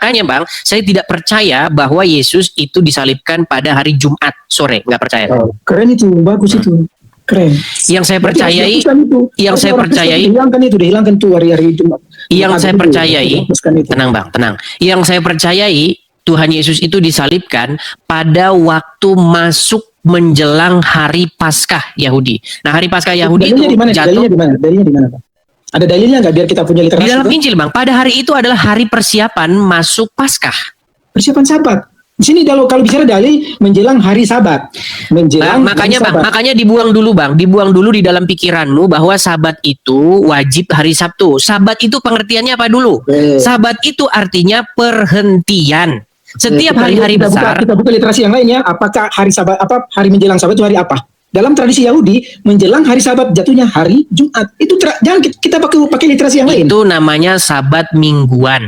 Makanya Bang, saya tidak percaya bahwa Yesus itu disalibkan pada hari Jumat sore, nggak percaya. Oh, keren itu, bagus itu, keren. Yang saya percayai, dihilangkan tuh hari-hari Jumat. Yang saya percayai, tenang Bang, tenang. Yang saya percayai Tuhan Yesus itu disalibkan pada waktu masuk menjelang hari Paskah Yahudi. Nah, hari Paskah Yahudi itu jatuh. Dalilnya di mana, Bang? Ada dalilnya nggak biar kita punya literasi? Di dalam Injil, Bang. Pada hari itu adalah hari persiapan masuk Paskah. Persiapan Sabat. Di sini kalau bicara dalil menjelang hari Sabat. Menjelang makanya hari Sabat. Bang, makanya dibuang dulu Bang, dibuang dulu di dalam pikiranmu bahwa Sabat itu wajib hari Sabtu. Sabat itu pengertiannya apa dulu? Sabat itu artinya perhentian. Setiap hari-hari besar. Kita buka literasi yang lainnya. Apakah hari Sabat hari menjelang Sabat itu hari apa? Dalam tradisi Yahudi, menjelang hari Sabat jatuhnya hari Jumat. Itu jangan kita pakai literasi yang lain. Itu namanya Sabat mingguan.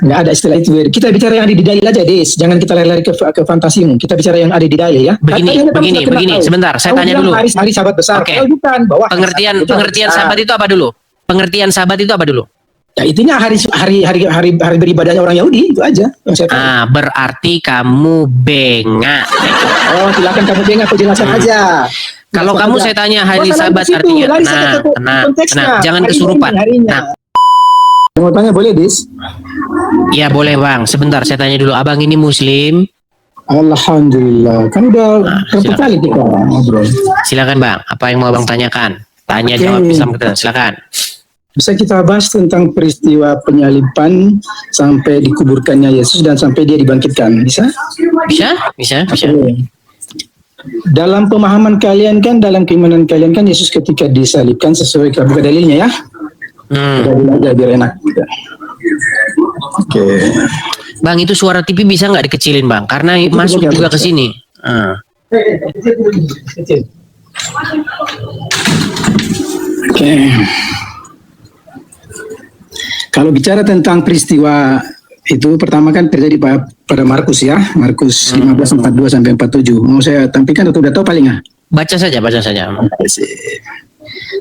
Nggak ada istilah itu. Kita bicara yang ada di dalil aja, Des. Jangan kita lari ke fantasimu. Kita bicara yang ada di dalil ya. Begini. Sebentar, saya tanya dulu. Hari Sabat besar. Oke. Bukan bahwa pengertian Sabat itu apa dulu? Pengertian Sabat itu apa dulu? Ya intinya hari beribadahnya orang Yahudi itu aja yang saya tahu. Berarti kamu bengak. Oh, silakan kamu bengak, penjelasan aja. Kalau kamu saya tanya hari Sabat artinya, tenang, jangan kesurupan. Mau tanya boleh, Dis? Ya boleh Bang. Sebentar, saya tanya dulu. Abang ini Muslim? Alhamdulillah. Kan udah berapa kali kita ngobrol. Silakan Bang. Apa yang mau Abang tanyakan? Tanya jawab Islam kita. Silakan. Bisa kita bahas tentang peristiwa penyaliban sampai dikuburkannya Yesus dan sampai dia dibangkitkan. Bisa? Bisa. Dalam pemahaman kalian kan, dalam keimanan kalian kan, Yesus ketika disalibkan sesuai buka dalilnya ya. Aja biar enak. Oke. Bang, itu suara TV bisa nggak dikecilin Bang? Karena masuk juga ke sini. Oke. Kalau bicara tentang peristiwa itu pertama kan terjadi pada Markus ya, Markus 15:42 sampai 47. Mau saya tampilkan atau udah tahu paling nggak? Baca saja.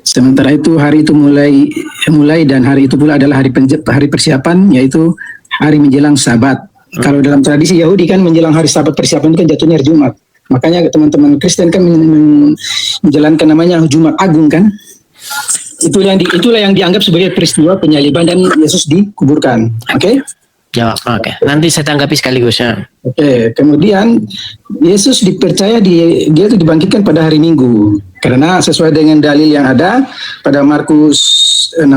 Sementara itu hari itu mulai dan hari itu pula adalah hari persiapan, yaitu hari menjelang Sabat. Kalau dalam tradisi Yahudi kan menjelang hari Sabat persiapan itu kan jatuhnya hari Jumat. Makanya teman-teman Kristen kan menjalankan namanya Jumat Agung kan. Itulah yang dianggap sebagai peristiwa penyaliban dan Yesus dikuburkan. Oke? Jawab. Oke. Nanti saya tanggapi sekaligus ya. Oke. Kemudian Yesus dipercaya dia itu dibangkitkan pada hari Minggu. Karena sesuai dengan dalil yang ada pada Markus 16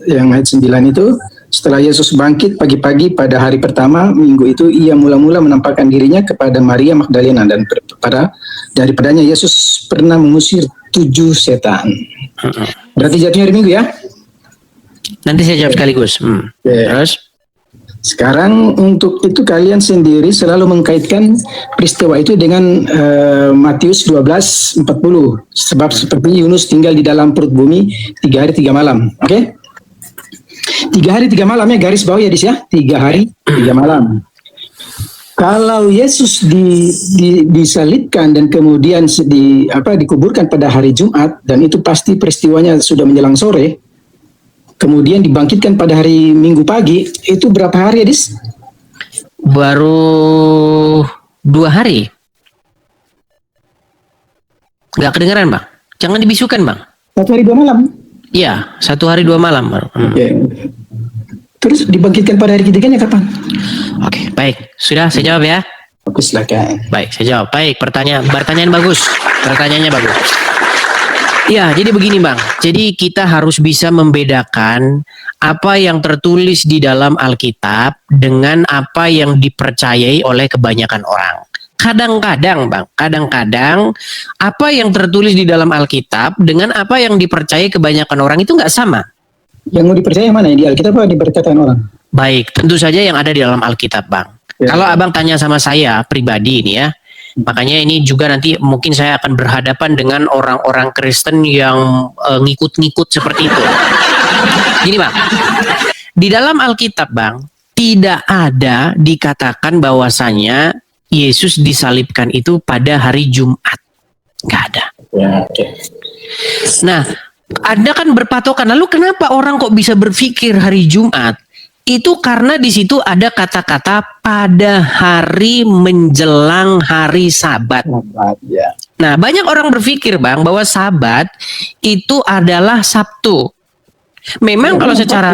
yang ayat 9 itu, setelah Yesus bangkit pagi-pagi pada hari pertama minggu itu, ia mula-mula menampakkan dirinya kepada Maria Magdalena dan daripadanya Yesus pernah mengusir 7 setan. Berarti jatuhnya hari Minggu ya? Nanti saya jawab sekaligus. Terus? Sekarang untuk itu kalian sendiri selalu mengkaitkan peristiwa itu dengan Matius 12:40. Sebab seperti Yunus tinggal di dalam perut bumi 3 hari 3 malam. Oke? 3 hari 3 malam ya, garis bawah ya Dis ya. 3 hari 3 malam. Kalau Yesus disalibkan dan kemudian dikuburkan pada hari Jumat, dan itu pasti peristiwanya sudah menjelang sore, kemudian dibangkitkan pada hari Minggu pagi, itu berapa hari ya Dis? Baru 2 hari. Nggak kedengeran Bang? Jangan dibisukan Bang. 1 hari 2 malam? Iya, 1 hari 2 malam. Oke. Terus dibangkitkan pada hari ketiganya kapan? Oke, baik. Sudah saya jawab ya? Oke, silakan. Baik, saya jawab. Baik, pertanyaan bagus. Pertanyaannya bagus. Ya, jadi begini Bang. Jadi kita harus bisa membedakan apa yang tertulis di dalam Alkitab dengan apa yang dipercayai oleh kebanyakan orang. Kadang-kadang Bang, apa yang tertulis di dalam Alkitab dengan apa yang dipercayai kebanyakan orang itu nggak sama. Yang mau dipercaya yang mana? Di Alkitab atau diperkataan orang? Baik, tentu saja yang ada di dalam Alkitab Bang. Ya. Kalau Abang tanya sama saya pribadi ini ya, makanya ini juga nanti mungkin saya akan berhadapan dengan orang-orang Kristen yang ngikut-ngikut seperti itu. Gini Bang, di dalam Alkitab Bang, tidak ada dikatakan bahwasanya Yesus disalibkan itu pada hari Jumat. Nggak ada. Ya, okay. Nah, Anda kan berpatokan, lalu kenapa orang kok bisa berpikir hari Jumat? itu karena di situ ada kata-kata pada hari menjelang hari Sabat. Ya. Nah, banyak orang berpikir Bang bahwa Sabat itu adalah Sabtu. Memang kalau secara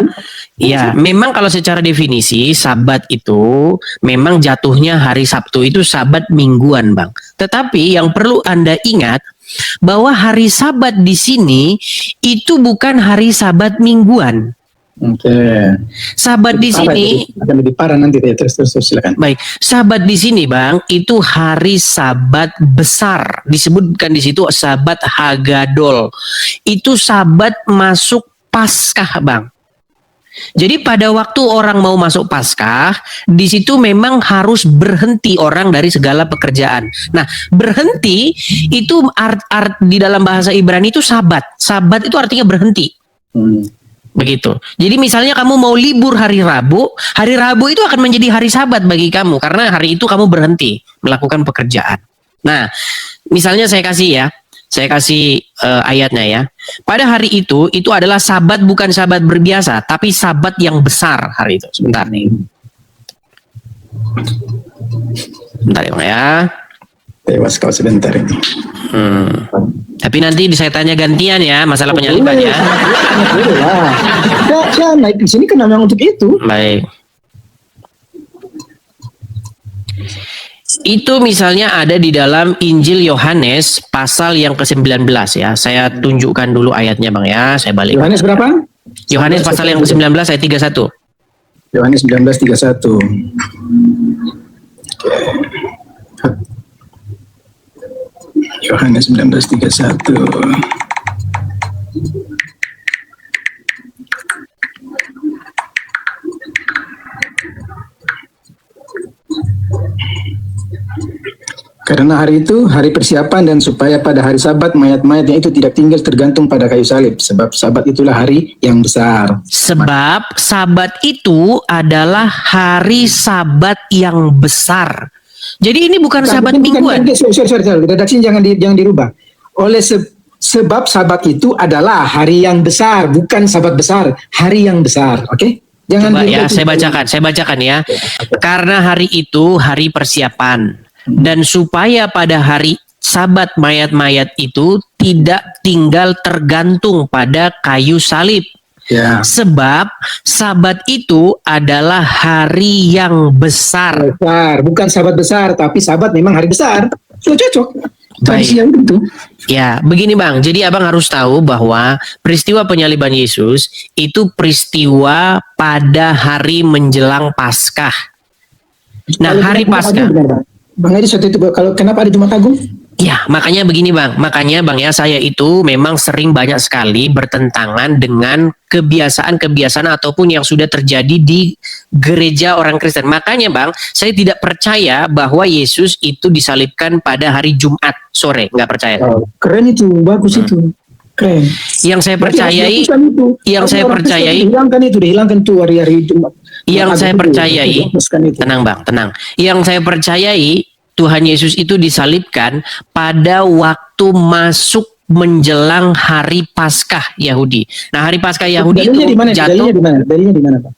memang kalau secara definisi Sabat itu memang jatuhnya hari Sabtu, itu Sabat mingguan, Bang. Tetapi yang perlu Anda ingat bahwa hari Sabat di sini itu bukan hari Sabat mingguan. Oke. Sabat di sini akan lebih parah nanti ya. Terus silakan. baik, Sabat di sini Bang itu hari Sabat besar. Disebutkan di situ Sabat Hagadol. Itu Sabat masuk Paskah, Bang. Jadi pada waktu orang mau masuk Paskah, di situ memang harus berhenti orang dari segala pekerjaan. Nah, berhenti itu di dalam bahasa Ibrani itu Sabat. Sabat itu artinya berhenti. Begitu. Jadi misalnya kamu mau libur hari Rabu itu akan menjadi hari Sabat bagi kamu karena hari itu kamu berhenti melakukan pekerjaan. Nah, misalnya saya kasih ayatnya ya. Pada hari itu adalah Sabat, bukan Sabat berbiasa, tapi Sabat yang besar hari itu. Sebentar nih. Bentar ya Bang ya. Tewas kau sebentar ini. Tapi nanti saya tanya gantian ya masalah penyalibannya. Ya, naik di sini kan memang untuk itu. Baik. Itu misalnya ada di dalam Injil Yohanes pasal yang ke-19 ya. Saya tunjukkan dulu ayatnya Bang ya. Saya balik. Yohanes berapa? Yohanes pasal yang ke-19 ayat 31. Yohanes 19:31. Yohanes 19:31. Karena hari itu hari persiapan dan supaya pada hari Sabat mayat-mayatnya itu tidak tinggal tergantung pada kayu salib. Sebab Sabat itulah hari yang besar. Sebab Sabat itu adalah hari Sabat yang besar. Jadi ini bukan Sabat mingguan. Sorry. Redaksi jangan dirubah. Sebab Sabat itu adalah hari yang besar, bukan Sabat besar, hari yang besar. Oke? Jangan Coba ya, saya bacakan ya. Karena hari itu hari persiapan. Dan supaya pada hari Sabat mayat-mayat itu tidak tinggal tergantung pada kayu salib. Ya. Sebab Sabat itu adalah hari yang besar. Bukan Sabat besar, tapi Sabat memang hari besar. So, cocok. Tradisi yang itu. Ya, begini Bang. Jadi Abang harus tahu bahwa peristiwa penyaliban Yesus itu peristiwa pada hari menjelang Paskah. Nah, hari Paskah. Bang Edi, waktu itu kalau kenapa ada Jumat Agung? Ya, makanya begini Bang. Makanya Bang ya, saya itu memang sering banyak sekali bertentangan dengan kebiasaan-kebiasaan ataupun yang sudah terjadi di gereja orang Kristen. Makanya Bang, saya tidak percaya bahwa Yesus itu disalibkan pada hari Jumat sore. Nggak percaya. Oh, keren itu, bagus itu. Keren. Yang saya percayai, dihilangkan itu hari-hari Jumat. Yang saya percayai, tenang Bang, tenang. Yang saya percayai, Tuhan Yesus itu disalibkan pada waktu masuk menjelang hari Paskah Yahudi. Nah, hari Paskah Yahudi itu jatuh. Dalilnya di mana, Pak?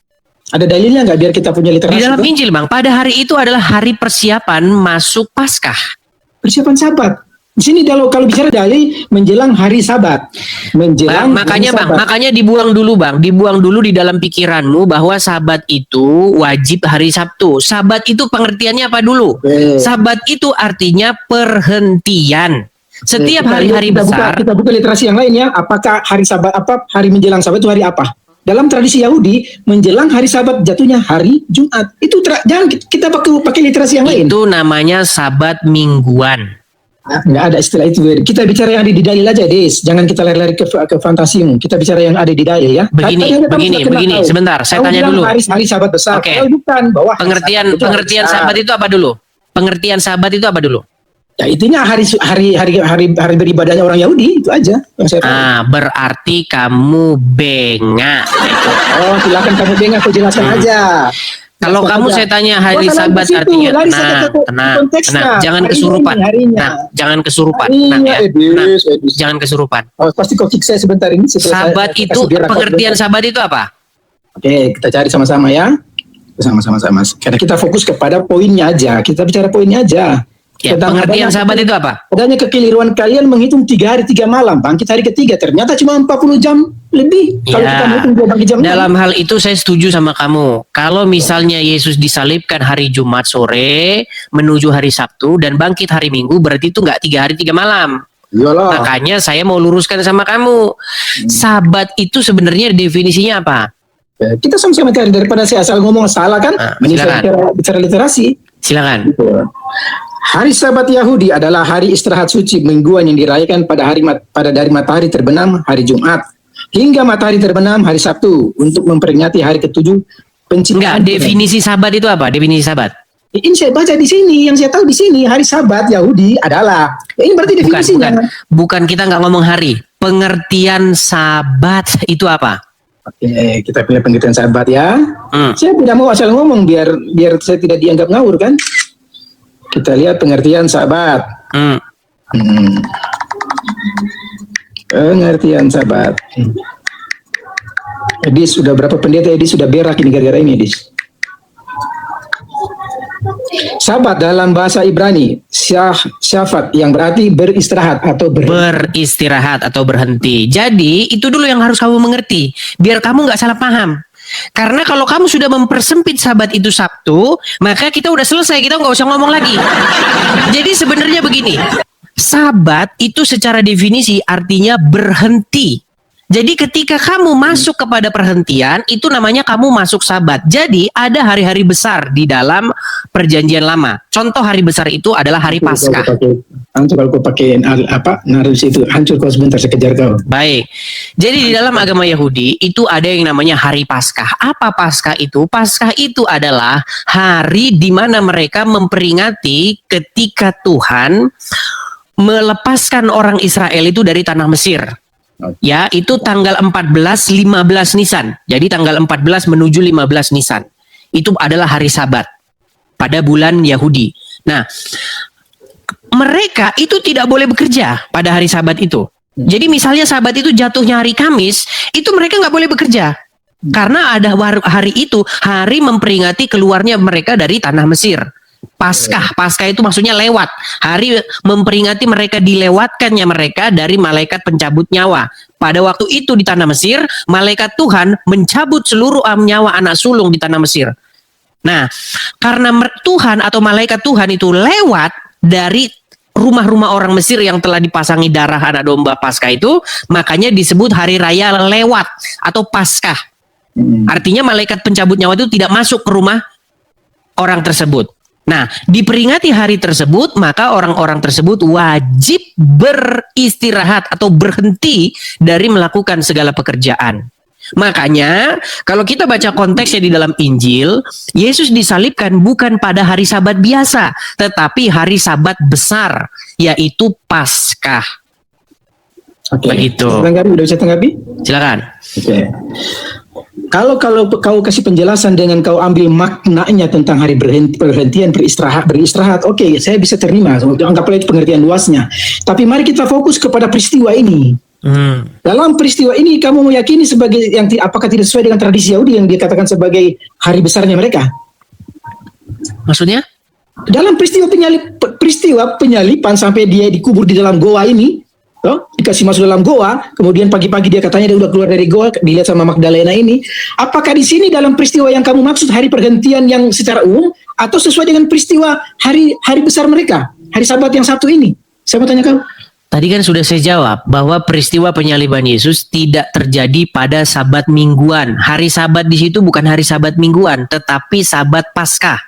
Ada dalilnya nggak biar kita punya literasi? Di dalam Injil, Bang. Pada hari itu adalah hari persiapan masuk Paskah. Persiapan Sabat. Di sini kalau bicara dalil menjelang hari Sabat. Bang, makanya dibuang dulu Bang. Dibuang dulu di dalam pikiranmu bahwa Sabat itu wajib hari Sabtu. Sabat itu pengertiannya apa dulu? Sabat itu artinya perhentian. Setiap hari-hari besar. Kita buka literasi yang lain ya. Apakah hari Sabat hari menjelang Sabat itu hari apa? Dalam tradisi Yahudi, menjelang hari Sabat jatuhnya hari Jumat. Itu jangan kita pakai literasi yang lain. Itu namanya Sabat mingguan. Nggak ada istilah itu. Kita bicara yang ada di dalil aja, Des. Jangan kita lari-lari ke fantasimu. Kita bicara yang ada di dalil ya. Begini. Sebentar, saya tanya dulu. Hari Sabat besar. Oke. Bukan bahwa pengertian Sabat itu apa dulu? Pengertian Sabat itu apa dulu? Ya intinya hari beribadahnya orang Yahudi itu aja yang saya tahu. Berarti kamu bengak. Oh, silakan kamu bengak, aku jelaskan aja. Kalau kamu saya tanya hari Sabat artinya tenang, jangan kesurupan. Jangan kesurupan. Jangan kesurupan. Oh, pasti kok kick saya sebentar ini. Sabat itu pengertian Sabat itu apa? Oke, kita cari sama-sama ya. Sama-sama. Karena kita fokus kepada poinnya aja. Kita bicara poinnya aja. Ya, Tentang pengertian sabat itu apa? adanya kekeliruan kalian menghitung 3 hari 3 malam. Bangkit hari ketiga. Ternyata cuma 40 jam lebih. Kalau Ya, kita menghitung 2 bagi jam. dalam hal itu saya setuju sama kamu. Kalau misalnya Yesus disalibkan hari Jumat sore menuju hari Sabtu dan bangkit hari Minggu, berarti itu nggak 3 hari 3 malam. Iyalah. Makanya saya mau luruskan sama kamu. Sabat itu sebenarnya definisinya apa? Kita sama-sama cari daripada saya asal ngomong salah kan. Mending saya bicara literasi. Silakan. Hari Sabat Yahudi adalah hari istirahat suci mingguan yang dirayakan pada dari matahari terbenam hari Jumat hingga matahari terbenam hari Sabtu untuk memperingati hari ke-7 penciptaan. Enggak, definisi sabat itu apa? Definisi sabat. Ini saya baca di sini, yang saya tahu di sini hari Sabat Yahudi adalah ini berarti definisinya. Bukan kita nggak ngomong hari. Pengertian sabat itu apa? Oke, kita pilih pengertian Sabat ya. Saya tidak mau asal ngomong biar saya tidak dianggap ngawur kan. Kita lihat pengertian Sabat. Pengertian Sabat. Edis sudah berapa pendeta Edis sudah berak ini gara-gara ini Edis. Sabat dalam bahasa Ibrani syafat yang berarti beristirahat atau beristirahat atau berhenti. Jadi itu dulu yang harus kamu mengerti biar kamu nggak salah paham. Karena kalau kamu sudah mempersempit sabat itu Sabtu, maka kita udah selesai, kita nggak usah ngomong lagi. Jadi sebenarnya begini, sabat itu secara definisi artinya berhenti. Jadi ketika kamu masuk kepada perhentian, itu namanya kamu masuk sabat. Jadi ada hari-hari besar di dalam perjanjian lama. Contoh hari besar itu adalah hari Paskah. Hancur kalau kau pakai narasi itu, hancur kau sebentar saya kejar kau. Baik. Jadi di dalam agama Yahudi itu ada yang namanya hari Paskah. Apa Paskah itu? Paskah itu adalah hari di mana mereka memperingati ketika Tuhan melepaskan orang Israel itu dari tanah Mesir. Ya, itu tanggal 14-15 Nisan. Jadi tanggal 14 menuju 15 Nisan. Itu adalah hari Sabat pada bulan Yahudi. Nah, mereka itu tidak boleh bekerja pada hari Sabat itu. Jadi misalnya Sabat itu jatuhnya hari Kamis, itu mereka nggak boleh bekerja. Karena ada hari itu, hari memperingati keluarnya mereka dari tanah Mesir. Paskah itu maksudnya lewat. Hari memperingati mereka dilewatkannya mereka dari malaikat pencabut nyawa. Pada waktu itu di tanah Mesir, malaikat Tuhan mencabut seluruh nyawa anak sulung di tanah Mesir. Nah, karena Tuhan atau malaikat Tuhan itu lewat dari rumah-rumah orang Mesir yang telah dipasangi darah anak domba Paskah itu, makanya disebut hari raya lewat atau Paskah. Artinya malaikat pencabut nyawa itu tidak masuk ke rumah orang tersebut. Nah, diperingati hari tersebut, maka orang-orang tersebut wajib beristirahat atau berhenti dari melakukan segala pekerjaan. Makanya, kalau kita baca konteksnya di dalam Injil, Yesus disalibkan bukan pada hari Sabat biasa, tetapi hari Sabat besar, yaitu Paskah. Oke. Begitu. Udah bisa tanggapi? Silakan. Oke. Kalau kau kasih penjelasan dengan kau ambil maknanya tentang hari perhentian beristirahat, oke, saya bisa terima. Anggaplah itu pengertian luasnya. Tapi mari kita fokus kepada peristiwa ini. Dalam peristiwa ini kamu meyakini sebagai yang apakah tidak sesuai dengan tradisi Yahudi yang dikatakan sebagai hari besarnya mereka? Maksudnya? Dalam peristiwa penyalipan sampai dia dikubur di dalam goa ini. Dikasih masuk dalam goa, kemudian pagi-pagi dia katanya dia udah keluar dari goa, dilihat sama Magdalena ini. Apakah di sini dalam peristiwa yang kamu maksud hari pergantian yang secara umum atau sesuai dengan peristiwa hari besar mereka, hari Sabat yang satu ini? Saya mau tanya kamu. Tadi kan sudah saya jawab bahwa peristiwa penyaliban Yesus tidak terjadi pada Sabat mingguan. Hari Sabat di situ bukan hari Sabat mingguan, tetapi Sabat Paskah.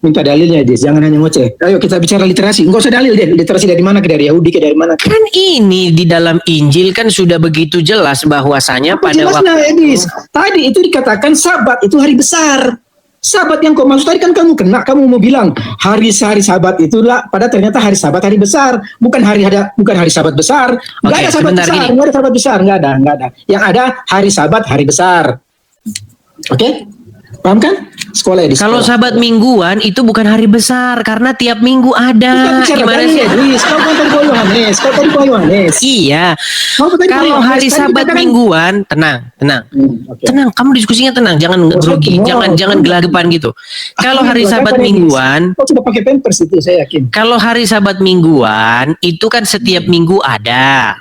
Minta dalilnya, Des. Jangan hanya ngoceh. Ayo kita bicara literasi. Enggak usah dalil, deh. Literasi dari mana? Dari Yahudi ke dari mana? Kan ini di dalam Injil kan sudah begitu jelas bahwasanya pada waktu Edis, tadi itu dikatakan Sabat itu hari besar. Sabat yang kau maksud tadi kan kamu mau bilang hari Sabat itulah, pada ternyata hari Sabat hari besar, bukan hari Sabat besar. Enggak ada Sabat besar, enggak ada Sabat besar, enggak ada. Yang ada hari Sabat hari besar. Oke? Paham kan? Sekolah ya di Kalau sekolah. sabat mingguan itu bukan hari besar karena tiap minggu ada. Kita bicara Gimana dalil sih? ya, Luis. Kau kan tadi kau Yohanes. Kau tadi kau Yohanes. Iya. Kau tadi kau Kalau Yohanes. hari Tadi sabat kita kan- mingguan, tenang. Oke. Tenang, kamu diskusinya tenang, jangan grogi, jangan gelagapan gitu. Kalau hari sabat mingguan, Kau sudah pakai pampers itu, saya yakin. kalau hari sabat mingguan itu kan setiap minggu ada.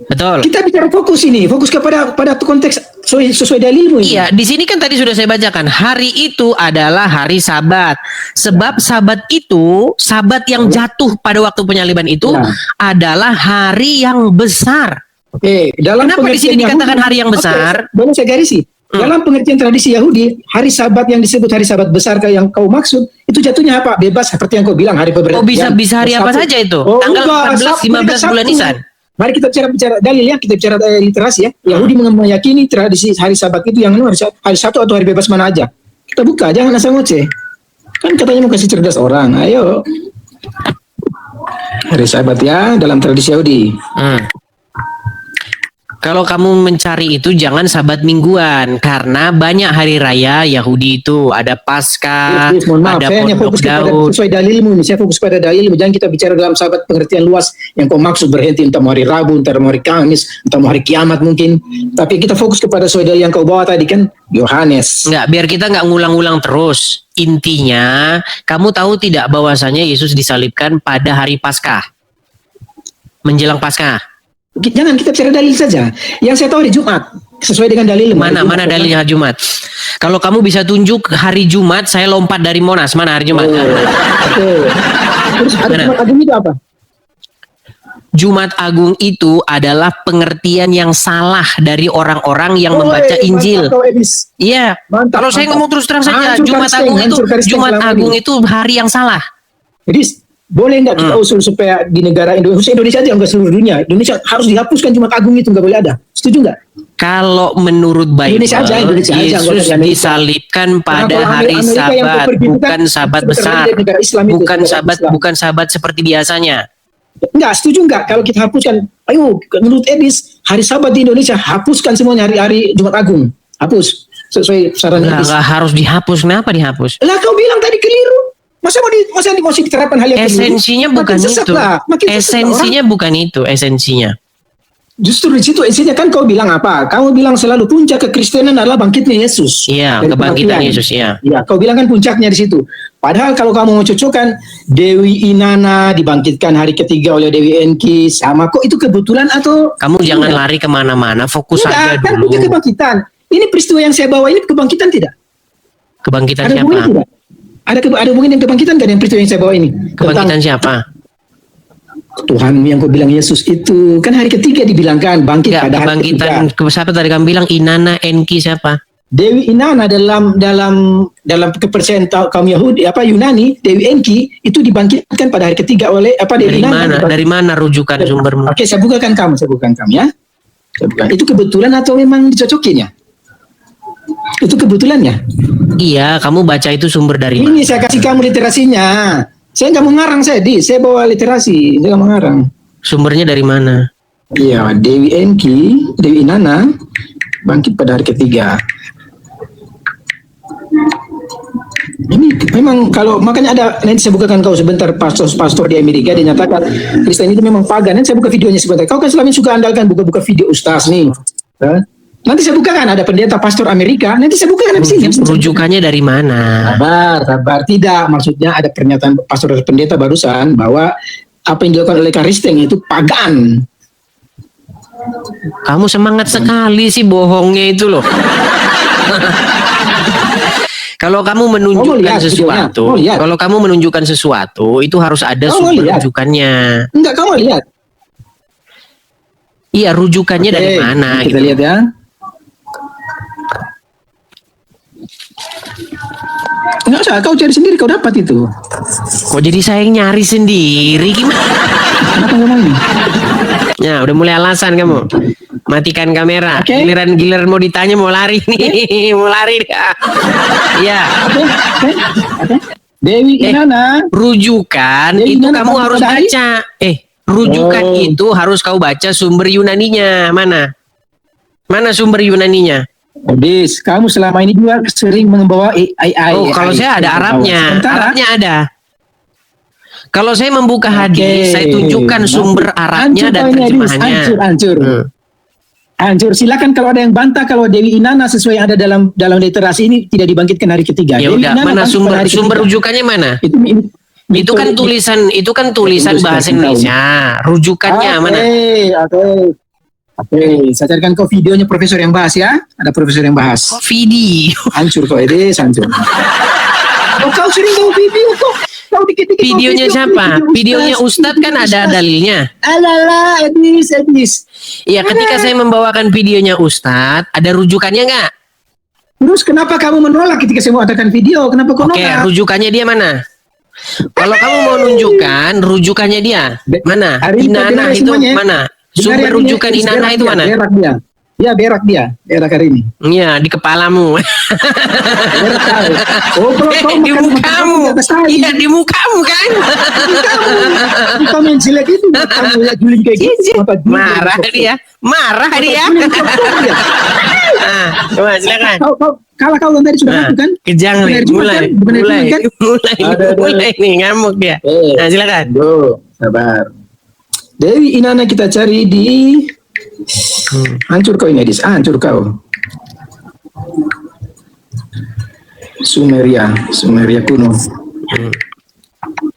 Betul. Kita bicara fokus ini, fokus kepada konteks sesuai dalilmu ini. Iya, di sini kan tadi sudah saya bacakan. Hari itu adalah hari Sabat. Sebab Sabat itu, Sabat yang jatuh pada waktu penyaliban itu Ya. adalah hari yang besar. Dalam Kenapa di sini pengertian dikatakan Yahudi- hari yang besar? Oke, boleh saya garisi. Dalam pengertian tradisi Yahudi, hari Sabat yang disebut hari Sabat besar kayak yang kau maksud, itu jatuhnya apa? Bebas seperti yang kau bilang hari Oh, pemberhentian. bisa hari apa saja itu? Tanggal 14, 15 bulan Nisan. Mari kita bicara dalil ya, kita bicara literasi ya. Yahudi meyakini tradisi hari Sabat itu yang hari Sabtu atau hari bebas mana aja. Kita buka, jangan asal ngoceh. Kan katanya mau kasih cerdas orang. Ayo. Hari Sabat ya dalam tradisi Yahudi. Kalau kamu mencari itu jangan sabat mingguan karena banyak hari raya Yahudi itu ada Paskah, Yes, mohon maaf, ada saya hanya Pondok fokus kepada Daud. sesuai dalilmu ini. Saya fokus pada dalilmu. Jangan kita bicara dalam Sabat pengertian luas yang kau maksud berhenti entah mau hari Rabu, entah mau hari Kamis, entah mau hari Kiamat mungkin. Tapi kita fokus kepada sesuai dalil yang kau bawa tadi kan Yohanes. Enggak, biar kita nggak ngulang-ulang terus. Intinya, kamu tahu tidak bahwasanya Yesus disalibkan pada hari Paskah, menjelang Paskah. Jangan kita bicara dalil saja. Yang saya tahu hari Jumat sesuai dengan dalil. Mana dalilnya hari Jumat? Kalau kamu bisa tunjuk hari Jumat, saya lompat dari Monas. Mana hari Jumat? Oke. Terus hari Mana? Jumat Agung itu apa? Jumat Agung itu adalah pengertian yang salah dari orang-orang yang membaca Injil. Mantap, kau, Ebis. Iya. Mantap, Kalau saya mantap. ngomong terus terang saja, Hancur Jumat Kristen, Agung itu hancur Kristen Jumat selama Agung ini. itu hari yang salah. Jadi boleh nggak kita usul supaya di negara Indonesia aja nggak seluruh dunia, Indonesia harus dihapuskan Jumat Agung itu nggak boleh ada. Setuju nggak? Kalau menurut Bible, Indonesia aja, Yesus anggota Amerika. disalibkan pada Orang-orang hari Amerika yang Sabat, berpergian bukan kan Sabat sebentar besar, lagi negara Islam itu, bukan negara Sabat, Islam. bukan Sabat seperti biasanya. Nggak, setuju nggak kalau kita hapuskan? Ayo, menurut Ebis, hari Sabat di Indonesia hapuskan semuanya hari-hari Jumat Agung. Hapus sesuai saran Ebis. Nggak harus dihapus. Kenapa dihapus? Lah kau bilang tadi keliru. Masa mau diterapkan hal yang keliru? Esensinya bukan Makin sesat itu. lah, makin sesat lah Esensinya bukan itu. Esensinya. Justru di situ esensinya kan kau bilang apa? Kamu bilang selalu puncak kekristenan adalah bangkitnya Yesus. Iya, Dari kebangkitan kematian. Yesus. Iya. Ya, kau bilang kan puncaknya di situ. Padahal kalau kamu mau cocokkan Dewi Inanna dibangkitkan hari ketiga oleh Dewi Enki sama kok itu kebetulan atau Kamu jangan Enggak. lari kemana-mana. Fokus aja Enggak, kan dulu. puncak kebangkitan. Ini peristiwa yang saya bawa ini kebangkitan tidak? Kebangkitan Ada hubungannya siapa? tidak? Ada hubungan dengan kebangkitan kan yang peristiwa yang saya bawa ini? Kebangkitan siapa? Tuhan yang kau bilang Yesus itu kan hari ketiga dibilangkan bangkit Enggak, pada hari ketiga. kebangkitan siapa tadi kamu bilang Inanna, Enki siapa? Dewi Inanna dalam kepercayaan kaum Yahudi Yunani, Dewi Enki itu dibangkitkan pada hari ketiga oleh Dewi Dari Inanna mana? dibangkitkan. Dari mana rujukan sumbermu? Oke, saya bukakan kamu ya. Saya bukakan. Itu kebetulan atau memang dicocokin ya? Itu kebetulannya. Iya, kamu baca itu sumber dari mana? Ini saya kasih kamu literasinya. Saya nggak mau ngarang saya bawa literasi, saya nggak mau ngarang. Sumbernya dari mana? Iya, Dewi Enki, Dewi Inanna bangkit pada hari ketiga. Ini memang kalau makanya ada nanti saya bukakan kau sebentar pastor di Amerika dia nyatakan Kristen itu memang pagan. Nanti saya buka videonya sebentar. Kau kan selama ini suka andalkan buka-buka video ustaz nih. Hah? Nanti saya bukakan ada pendeta pastor Amerika. Nanti saya bukakan habis ini. Rujukannya dari mana? Sabar. Tidak, maksudnya ada pernyataan pastor dan pendeta barusan bahwa apa yang dilakukan oleh Kristen itu pagan. Kamu semangat sekali sih bohongnya itu loh. Kalau kamu menunjukkan lihat sesuatu, videonya? kalau kamu menunjukkan sesuatu, itu harus ada Kamu sumber lihat? rujukannya. Enggak, kamu lihat. Iya, rujukannya dari Oke, mana? Kita gitu. lihat ya. Enggak usah, kau cari sendiri, kau dapat itu. Kok jadi saya yang nyari sendiri gimana? Kenapa ngomongin? Ya, udah mulai alasan kamu. Matikan kamera. Oke. Giliran mau ditanya mau lari nih, mau lari dia. Iya. Oke. Dewi Inanna. Rujukan Jadi itu gimana kamu kamu harus pada hari? baca. Rujukan Oh. itu harus kau baca sumber Yunaninya. Mana? Mana sumber Yunaninya? Edis, kamu selama ini juga sering membawa AI. Oh, kalau saya ada Arabnya. Arabnya ada. Kalau saya membuka hadis, saya tunjukkan sumber Arabnya dan terjemahannya. Hancur. Silakan kalau ada yang bantah kalau Dewi Inana sesuai yang ada dalam literasi ini tidak dibangkitkan hari ketiga. Ya udah, mana sumber rujukannya mana? Itu kan tulisan bahasa Indonesia. Rujukannya mana? Oke, saya carikan kau videonya profesor yang bahas ya. Ada profesor yang bahas. Video. Hancur kau Edis, hancur. Kau sering tahu video kok. Videonya siapa? Videonya Ustadz kan ada dalilnya. Alalah, Edis. Iya, ketika saya membawakan videonya Ustadz, ada rujukannya nggak? Terus kenapa kamu menolak ketika saya mau adakan video? Kenapa kau Oke, nolak? rujukannya dia mana? Kalau kamu mau nunjukkan rujukannya dia mana? Inana itu mana? Sumber rujukan Inana itu mana? Berak dia hari ini. Iya, di kepalamu. Di mukamu. Iya, di mukamu kan. Kamu yang jelek itu. Kamu ya juling kayak gitu. Marah dia. Coba silakan. Kalau kau tadi sudah ngaku kan? Kejang nih, mulai nih ngamuk dia. Nah, silakan. Sabar. Dewi Inana kita cari di hancur kau ini, Edis. Hancur kau. Sumeria kuno.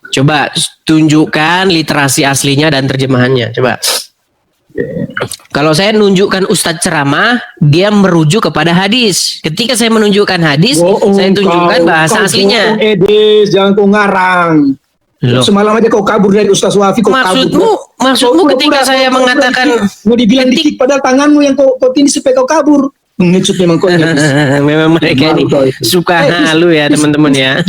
Coba tunjukkan literasi aslinya dan terjemahannya. Coba. Kalau saya menunjukkan Ustadz ceramah, dia merujuk kepada hadis. Ketika saya menunjukkan hadis, saya tunjukkan bahasa aslinya. Edis, jangan kau ngarang. Loh. Semalam aja kau kabur dari Ustaz Wafi. Maksudmu ketika saya mengatakan mau dibilang dikit padahal tanganmu yang kau tindih supaya kau kabur. Mengecut memang kau. Memang mereka ini suka halu ya teman-teman ya.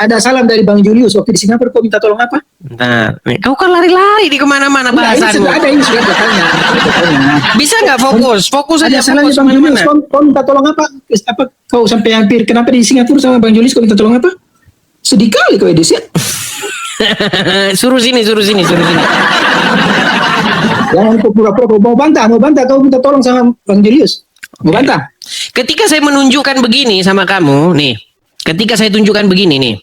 Ada salam dari Bang Julius waktu di Singapura. Kau minta tolong apa? Nah, kau kan lari-lari di kemana-mana bahasanmu. Ini sudah bertanya. Bisa nggak fokus aja. Ada salahnya Bang Julius. Kau minta tolong apa? Kau sampai hampir kenapa di Singapura sama Bang Julius kau minta tolong apa? Sedih kali kau Edis ya. suruh sini. Jangan kau pura-pura kau mau bantah kau minta tolong sama Bang Julius. Mau bantah. Ketika saya menunjukkan begini sama kamu nih. Ketika saya tunjukkan begini nih.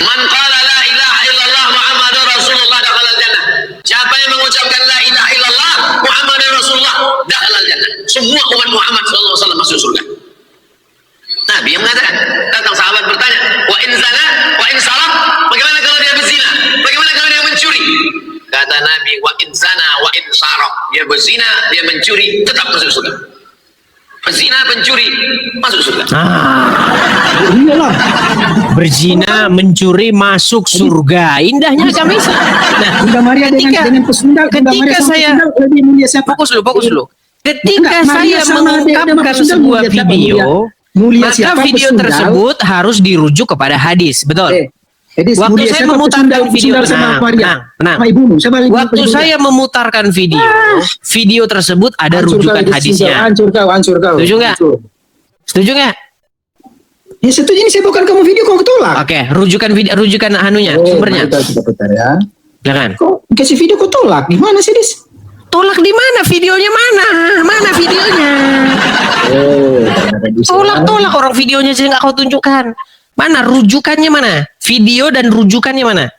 Man qala la ilaha illallah Muhammadur Rasulullah dakhala jannah. Siapa yang mengucapkan la ilaha illallah Muhammadur Rasulullah dakhala jannah. Semua umat Muhammad sallallahu alaihi wasallam masuk surga. Nabi yang mengatakan, datang sahabat bertanya, wa in zana, wa in salah, bagaimana kalau dia berzina? Bagaimana kalau dia mencuri? Kata Nabi, wa in zana, wa in salah, dia berzina, dia mencuri, tetap masuk surga. Berzina, pencuri, masuk surga. Iyalah. Berzina, mencuri, masuk surga. Indahnya agama Islam. Nah, Bunda Maria dengan pesundal. Ketika saya lebih mulia siapa? Fokus dulu. Ketika saya mengungkapkan sebuah video, maka video tersebut harus dirujuk kepada hadis, betul? Edis, waktu saya memutarkan video, waktu saya memutarkan video tersebut ada rujukan hadisnya. Hancur kau. Setuju nggak? Ya setuju, ini saya bukan kamu video kau tolak. Oke, rujukan anunya, sumbernya. Kita putar ya. Silakan. Kau kasih video kau tolak, di mana sih Dis? Tolak di mana? Videonya mana? Mana videonya? Tolak orang videonya sih nggak kau tunjukkan. Mana rujukannya mana? Video dan rujukannya mana?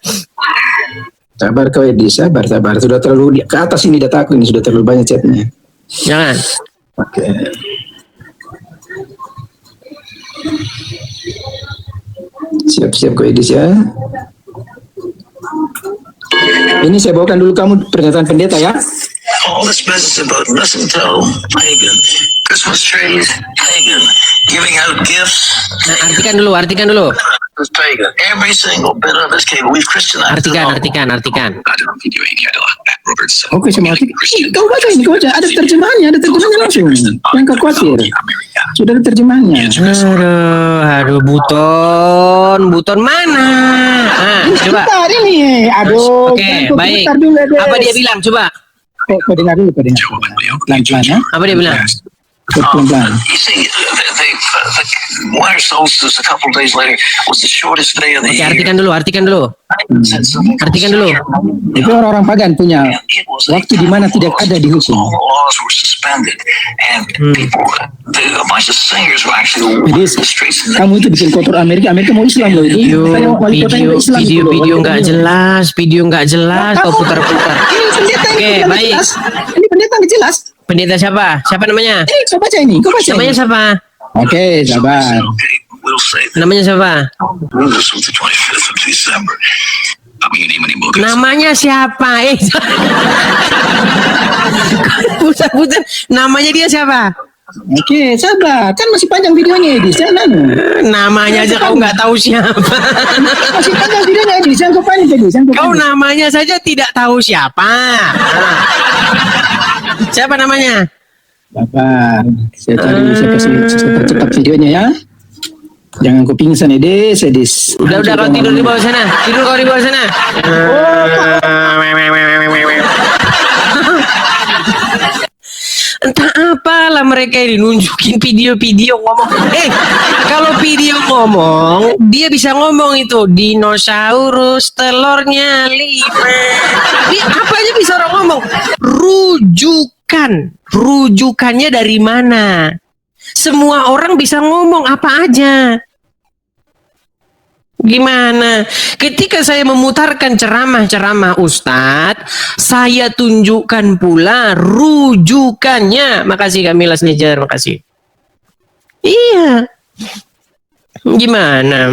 Sabar kau Edis, sabar. Sudah terlalu ke atas ini dataku ini, sudah terlalu banyak chatnya. Jangan. Oke. Siap kau Edis ya. Ini saya bawakan dulu kamu pernyataan pendeta ya. All this business about mistletoe, pagan. Christmas trees, pagan. Giving out gifts, Nah, artikan dulu. is pagan. Every single bit of this cable, we've Christianized. Artikan. Oke, saya mau artikan. Kau baca. Ada terjemahannya langsung. Yang kau khawatir. Sudah ada terjemahannya. Aduh, buton mana? Coba. Bentar ini. Aduh. Oke, baik. Apa dia bilang? Coba. Kau dengar dulu. Pelan-pelan ya. Apa dia bilang? Pelan-pelan. You see, the winter solstice a couple days later was the shortest day of the Oke, year. artikan dulu. Artikan dulu. Itu orang-orang pagan punya waktu di mana tidak ada dihukum. All the laws were suspended, and people, a bunch of singers were actually Jadi walking the streets. And kamu itu bikin kotor Amerika mau Islam loh itu. Katanya wali kotanya Islam itu loh. Video nggak jelas, kau putar-putar. Ini pendeta Oke, ini baik. jelas. Ini pendeta nggak jelas. Pendeta siapa? Siapa namanya? Ini coba baca ini, kau baca. Namanya Ini. siapa? Oke, sabar. Okay, we'll say that Namanya siapa? this was the 25th of December. You name any book. Namanya siapa? Putar-putar. Namanya dia siapa? Oke, sabar. Kan masih panjang videonya ini. Jangan. Namanya aja kau nggak tahu siapa. Masih panjang videonya ini. Jangan kau panik tadi. Jangan kau Kau panik. namanya saja tidak tahu siapa. Siapa namanya? Sabar. Saya cari, saya kasih cepat videonya ya. Jangan kau pingsan Ede, sedis. Udah kau tidur di bawah sana. Tidur kau di bawah sana. Entah apalah mereka ini nunjukin video-video ngomong. Kalau video ngomong, dia bisa ngomong itu dinosaurus telurnya 5. Dia apa aja bisa orang ngomong. Rujukannya dari mana? Semua orang bisa ngomong apa aja. Gimana? Ketika saya memutarkan ceramah-ceramah Ustadz, saya tunjukkan pula rujukannya. Makasih Kamila Snejar, makasih. Iya. Gimana?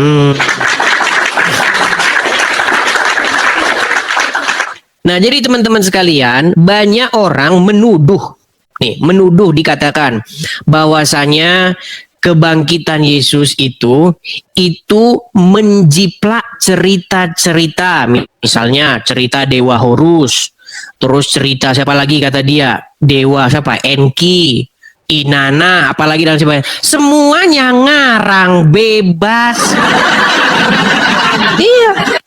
Nah, jadi teman-teman sekalian, banyak orang menuduh dikatakan bahwasanya kebangkitan Yesus itu menjiplak cerita-cerita, misalnya cerita Dewa Horus, terus cerita siapa lagi kata dia, Dewa siapa, Enki, Inanna, apalagi dan sebagainya, semuanya ngarang bebas. Iya.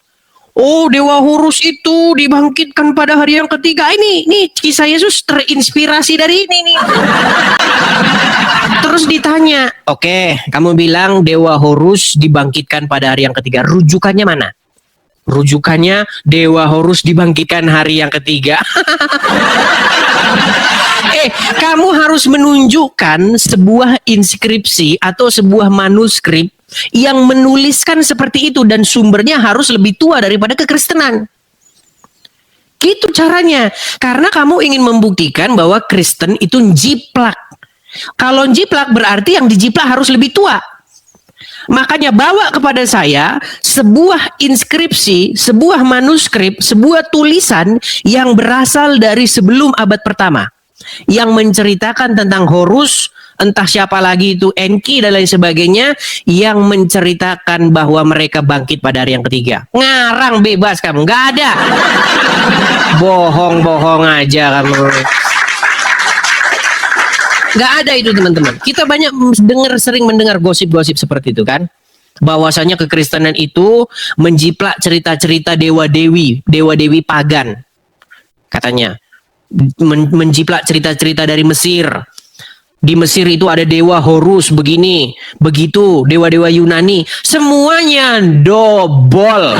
Oh, Dewa Horus itu dibangkitkan pada hari yang ketiga. Ini kisah Yesus terinspirasi dari ini nih. Terus ditanya, oke, kamu bilang Dewa Horus dibangkitkan pada hari yang ketiga. Rujukannya mana? Rujukannya Dewa Horus dibangkitkan hari yang ketiga. Kamu harus menunjukkan sebuah inskripsi atau sebuah manuskrip yang menuliskan seperti itu dan sumbernya harus lebih tua daripada kekristenan. Gitu caranya. Karena kamu ingin membuktikan bahwa Kristen itu jiplak. Kalau jiplak berarti yang dijiplak harus lebih tua. Makanya bawa kepada saya sebuah inskripsi, sebuah manuskrip, sebuah tulisan yang berasal dari sebelum abad pertama. Yang menceritakan tentang Horus, entah siapa lagi itu, Enki dan lain sebagainya, yang menceritakan bahwa mereka bangkit pada hari yang ketiga. Ngarang bebas kamu, nggak ada. Bohong-bohong aja kamu. Nggak ada itu teman-teman. Kita banyak sering mendengar gosip-gosip seperti itu kan. Bahwasanya kekristenan itu menjiplak cerita-cerita dewa-dewi pagan. Katanya. Menjiplak cerita-cerita dari Mesir. Di Mesir itu ada dewa Horus begini, begitu, dewa-dewa Yunani, semuanya dobol.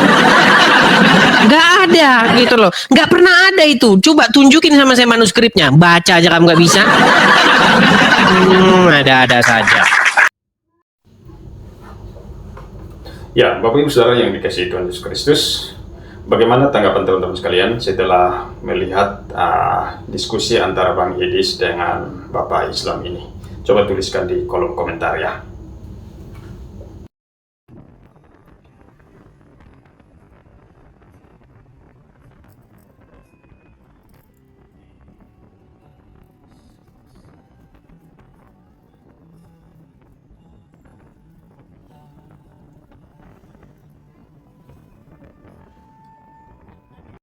Nggak ada gitu loh, nggak pernah ada itu. Coba tunjukin sama saya manuskripnya, baca aja kamu nggak bisa. Ada-ada saja. Ya, Bapak Ibu Saudara yang dikasihi Tuhan Yesus Kristus, bagaimana tanggapan teman-teman sekalian setelah melihat diskusi antara Bang Edis dengan Bapak Islam ini? Coba tuliskan di kolom komentar ya.